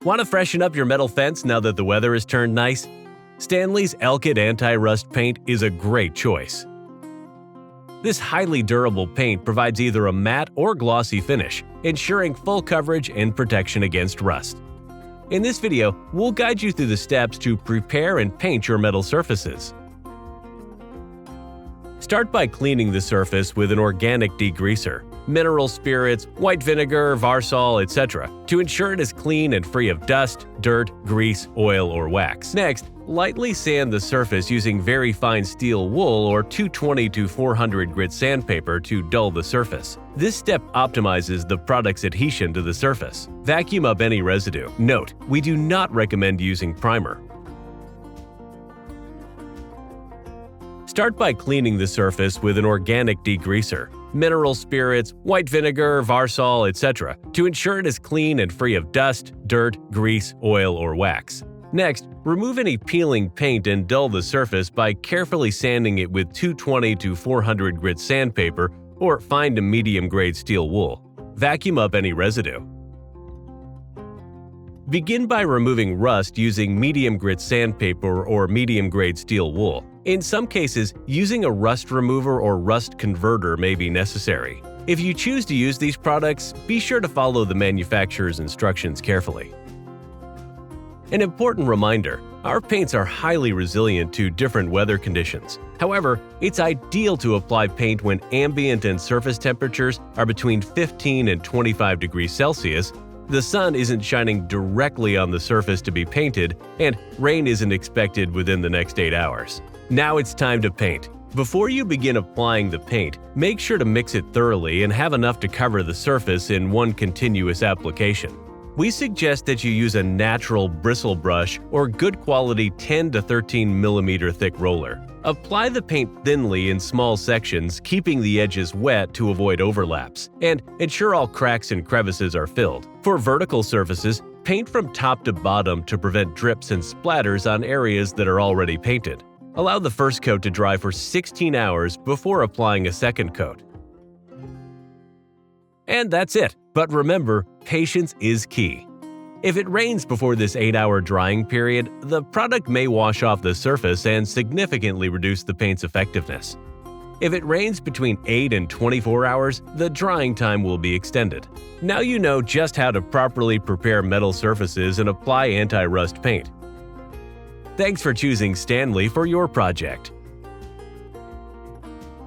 Want to freshen up your metal fence now that the weather has turned nice? Stanley's Alkyd Anti-Rust Paint is a great choice. This highly durable paint provides either a matte or glossy finish, ensuring full coverage and protection against rust. In this video, we'll guide you through the steps to prepare and paint your metal surfaces. Start by cleaning the surface with an organic degreaser, mineral spirits, white vinegar, Varsol, etc. to ensure it is clean and free of dust, dirt, grease, oil, or wax. Next, lightly sand the surface using very fine steel wool or 220 to 400 grit sandpaper to dull the surface. This step optimizes the product's adhesion to the surface. Vacuum up any residue. Note, we do not recommend using primer. Start by cleaning the surface with an organic degreaser, mineral spirits, white vinegar, Varsol, etc. to ensure it is clean and free of dust, dirt, grease, oil, or wax. Next, remove any peeling paint and dull the surface by carefully sanding it with 220 to 400 grit sandpaper or fine to medium-grade steel wool. Vacuum up any residue. Begin by removing rust using medium-grit sandpaper or medium-grade steel wool. In some cases, using a rust remover or rust converter may be necessary. If you choose to use these products, be sure to follow the manufacturer's instructions carefully. An important reminder, our paints are highly resilient to different weather conditions. However, it's ideal to apply paint when ambient and surface temperatures are between 15 and 25 degrees Celsius, the sun isn't shining directly on the surface to be painted, and rain isn't expected within the next 8 hours. Now it's time to paint. Before you begin applying the paint, make sure to mix it thoroughly and have enough to cover the surface in one continuous application. We suggest that you use a natural bristle brush or good quality 10 to 13 mm thick roller. Apply the paint thinly in small sections, keeping the edges wet to avoid overlaps, and ensure all cracks and crevices are filled. For vertical surfaces, paint from top to bottom to prevent drips and splatters on areas that are already painted. Allow the first coat to dry for 16 hours before applying a second coat. And that's it. But remember, patience is key. If it rains before this 8-hour drying period, the product may wash off the surface and significantly reduce the paint's effectiveness. If it rains between 8 and 24 hours, the drying time will be extended. Now you know just how to properly prepare metal surfaces and apply anti-rust paint. Thanks for choosing Stanley for your project.